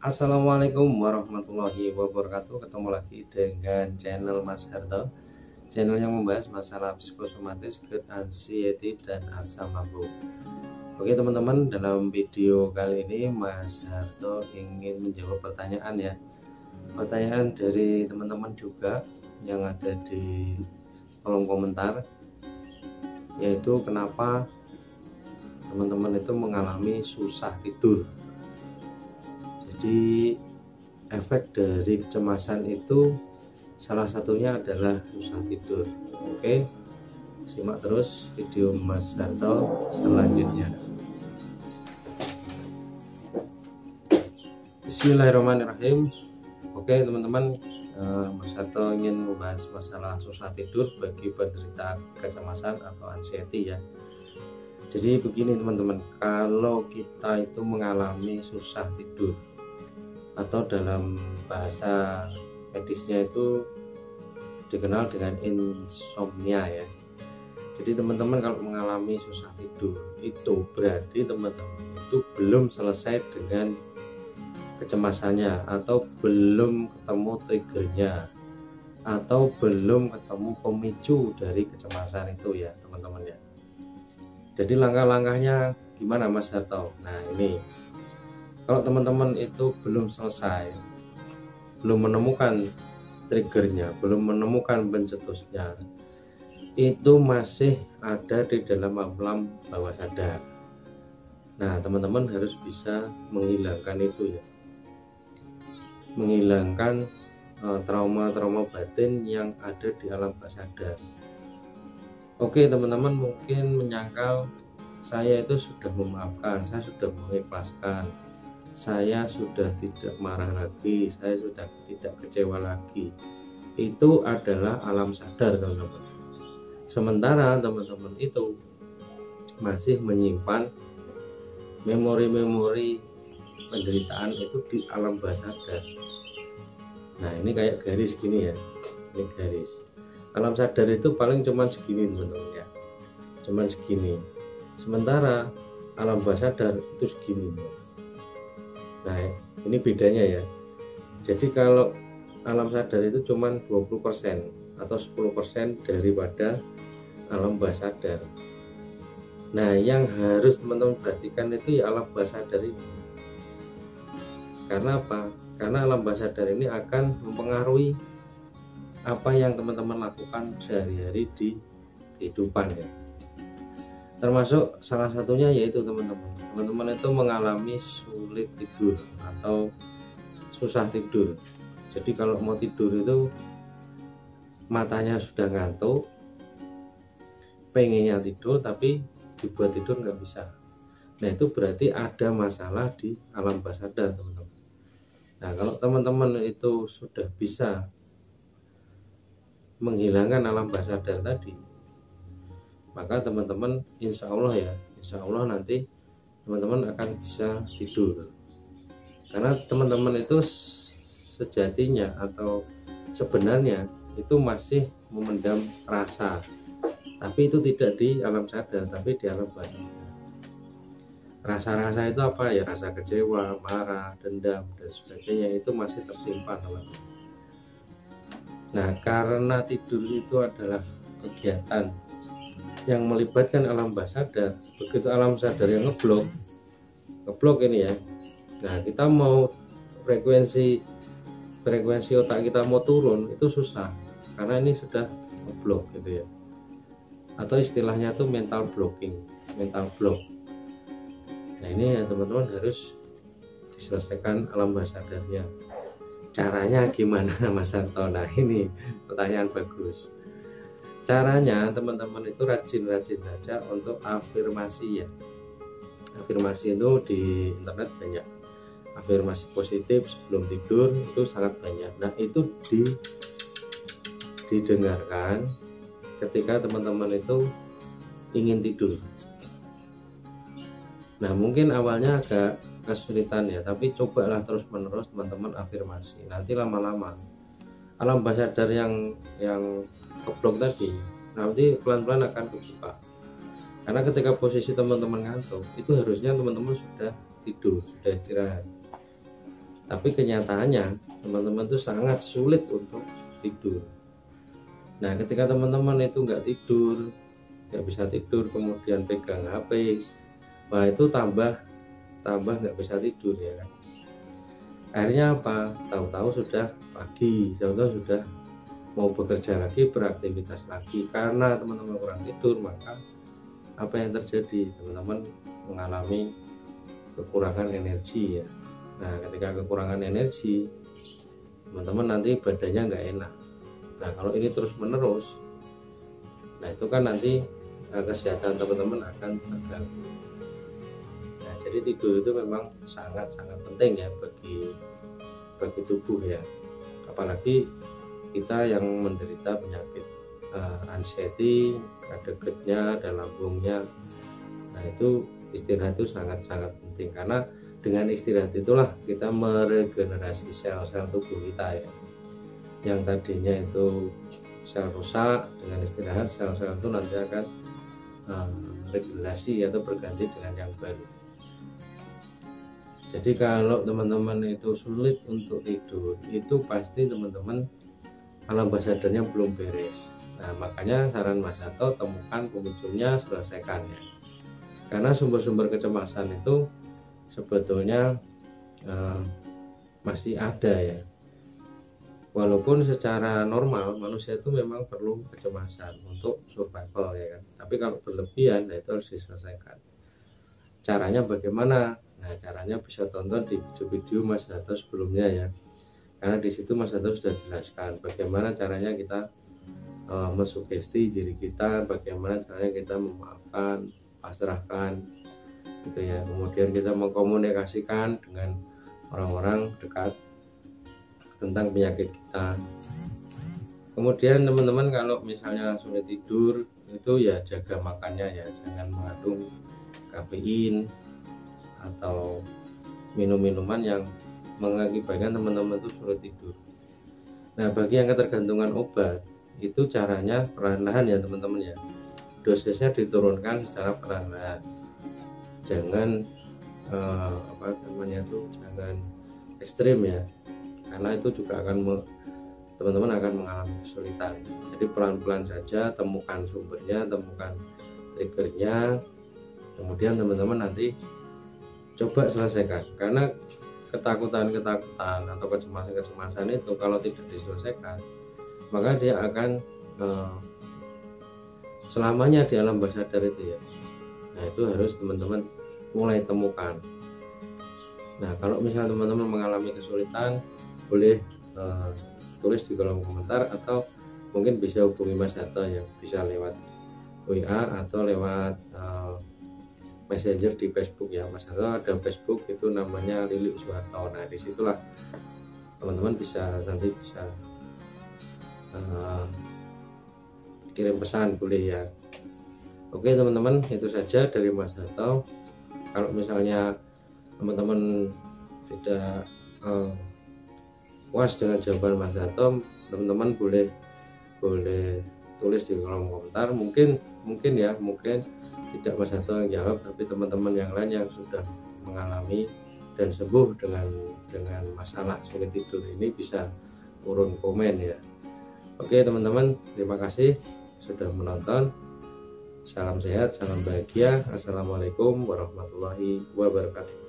Assalamualaikum warahmatullahi wabarakatuh. Ketemu lagi dengan channel Mas Harto, channel yang membahas masalah psikosomatis, GERD, anxiety, dan asam lambung. Oke teman-teman, dalam video kali ini Mas Harto ingin menjawab pertanyaan ya, pertanyaan dari teman-teman juga yang ada di kolom komentar, yaitu kenapa teman-teman itu mengalami susah tidur. Jadi efek dari kecemasan itu salah satunya adalah susah tidur. Oke, simak terus video Mas Harto selanjutnya. Bismillahirrahmanirrahim. Oke teman-teman, Mas Harto ingin membahas masalah susah tidur bagi penderita kecemasan atau anxiety ya. Jadi begini teman-teman, kalau kita itu mengalami susah tidur atau dalam bahasa medisnya itu dikenal dengan insomnia ya. Jadi teman-teman kalau mengalami susah tidur itu berarti teman-teman itu belum selesai dengan kecemasannya, atau belum ketemu triggernya, atau belum ketemu pemicu dari kecemasan itu ya teman-teman ya. Jadi langkah-langkahnya gimana Mas Harto? Nah ini, kalau teman-teman itu belum selesai, belum menemukan triggernya, belum menemukan pencetusnya, itu masih ada di dalam alam bawah sadar. Nah teman-teman harus bisa menghilangkan itu ya, menghilangkan trauma-trauma batin yang ada di alam bawah sadar. Oke teman-teman mungkin menyangkal saya itu sudah memaafkan, saya sudah mengikhlaskan, saya sudah tidak marah lagi, saya sudah tidak kecewa lagi. Itu adalah alam sadar teman-teman. Sementara teman-teman itu masih menyimpan memori-memori penderitaan itu di alam bawah sadar. Nah ini kayak garis gini ya, ini garis. Alam sadar itu paling cuman segini teman-teman ya, cuman segini. Sementara alam bawah sadar itu segini. Nah ini bedanya ya. Jadi kalau alam sadar itu cuman 20% atau 10% daripada alam bawah sadar. Nah yang harus teman-teman perhatikan itu ya alam bawah sadar ini. Karena apa? Karena alam bawah sadar ini akan mempengaruhi apa yang teman-teman lakukan sehari-hari di kehidupan ya. Termasuk salah satunya yaitu teman-teman itu mengalami sulit tidur atau susah tidur. Jadi kalau mau tidur itu matanya sudah ngantuk, pengennya tidur tapi dibuat tidur nggak bisa. Nah itu berarti ada masalah di alam bawah sadar teman-teman. Nah kalau teman-teman itu sudah bisa menghilangkan alam bawah sadar tadi, maka teman-teman insya Allah ya, insya Allah nanti teman-teman akan bisa tidur. Karena teman-teman itu sejatinya atau sebenarnya itu masih memendam rasa, tapi itu tidak di alam sadar, tapi di alam bawah sadar. Rasa-rasa itu apa ya, rasa kecewa, marah, dendam dan sebagainya itu masih tersimpan teman-teman. Nah karena tidur itu adalah kegiatan yang melibatkan alam bawah sadar, begitu alam sadar yang ngeblok ini ya. Nah kita mau frekuensi otak kita mau turun itu susah, karena ini sudah ngeblok gitu ya, atau istilahnya tuh mental blocking, mental block. Nah ini ya teman-teman harus diselesaikan alam bawah sadarnya. Caranya gimana Mas Harto? Nah ini pertanyaan bagus. Caranya teman-teman itu rajin-rajin saja untuk afirmasi ya. Afirmasi itu di internet banyak, afirmasi positif sebelum tidur itu sangat banyak. Nah itu didengarkan ketika teman-teman itu ingin tidur. Nah mungkin awalnya agak kesulitan ya, tapi cobalah terus menerus teman-teman afirmasi. Nanti lama-lama alam bawah sadar yang keblok tadi nanti pelan-pelan akan kebuka. Karena ketika posisi teman-teman ngantuk itu harusnya teman-teman sudah tidur, sudah istirahat. Tapi kenyataannya teman-teman tuh sangat sulit untuk tidur. Nah, ketika teman-teman itu nggak tidur, nggak bisa tidur, kemudian pegang HP, wah itu tambah nggak bisa tidur ya kan. Akhirnya apa? Tahu-tahu sudah pagi, tahu-tahu sudah mau bekerja lagi, beraktivitas lagi. Karena teman-teman kurang tidur, maka apa yang terjadi? Teman-teman mengalami kekurangan energi ya. Nah, ketika kekurangan energi, teman-teman nanti badannya nggak enak. Nah, kalau ini terus menerus, nah itu kan nanti kesehatan teman-teman akan terganggu. Nah, jadi tidur itu memang sangat-sangat penting ya bagi tubuh ya. Apalagi kita yang menderita penyakit anxiety, kadegednya dan lambungnya. Nah, itu istirahat itu sangat-sangat penting, karena dengan istirahat itulah kita meregenerasi sel-sel tubuh kita ya. Yang tadinya itu sel rusak, dengan istirahat sel-sel itu nanti akan regenerasi atau berganti dengan yang baru. Jadi kalau teman-teman itu sulit untuk tidur, itu pasti teman-teman alam bawah sadarnya belum beres. Nah, makanya saran Mas Sato, temukan pemicunya, selesaikan ya. Karena sumber-sumber kecemasan itu sebetulnya masih ada ya. Walaupun secara normal manusia itu memang perlu kecemasan untuk survival ya kan. Tapi kalau berlebihan, nah itu harus diselesaikan. Caranya bagaimana? Nah, caranya bisa tonton di video-video Mas Sato sebelumnya ya. Karena di situ Mas Sato sudah jelaskan bagaimana caranya kita mensugesti diri kita, bagaimana caranya kita memaafkan, pasrahkan gitu ya. Kemudian kita mengkomunikasikan dengan orang-orang dekat tentang penyakit kita. Kemudian teman-teman kalau misalnya sulit tidur, itu ya jaga makannya ya, jangan mengandung kafein atau minum-minuman yang mengakibatkan teman-teman itu sulit tidur. Nah, bagi yang ketergantungan obat, itu caranya perlahan-lahan ya teman-teman ya. Dosisnya diturunkan secara perlahan-lahan. Jangan jangan ekstrim ya. Karena itu juga akan teman-teman akan mengalami kesulitan. Jadi pelan-pelan saja, temukan sumbernya, temukan triggernya, kemudian teman-teman nanti coba selesaikan. Karena ketakutan-ketakutan atau kecemasan-kecemasan itu kalau tidak diselesaikan, maka dia akan selamanya di alam bawah sadar itu ya. Nah, itu harus teman-teman mulai temukan. Nah, kalau misalnya teman-teman mengalami kesulitan, boleh tulis di kolom komentar, atau mungkin bisa hubungi Mas Sato yang bisa lewat WA atau lewat Messenger di Facebook ya. Mas Sato ada Facebook, itu namanya Lili Suharto. Nah, disitulah teman-teman nanti bisa kirim pesan, boleh ya. Oke teman-teman, itu saja dari Mas Sato. Kalau misalnya teman-teman tidak puas dengan jawaban Mas Sato, teman-teman boleh tulis di kolom komentar. Mungkin tidak Mas Sato yang jawab, tapi teman-teman yang lain yang sudah mengalami dan sembuh dengan masalah sulit tidur ini bisa turun komen ya. Oke teman-teman, terima kasih sudah menonton. Salam sehat, salam bahagia. Assalamualaikum warahmatullahi wabarakatuh.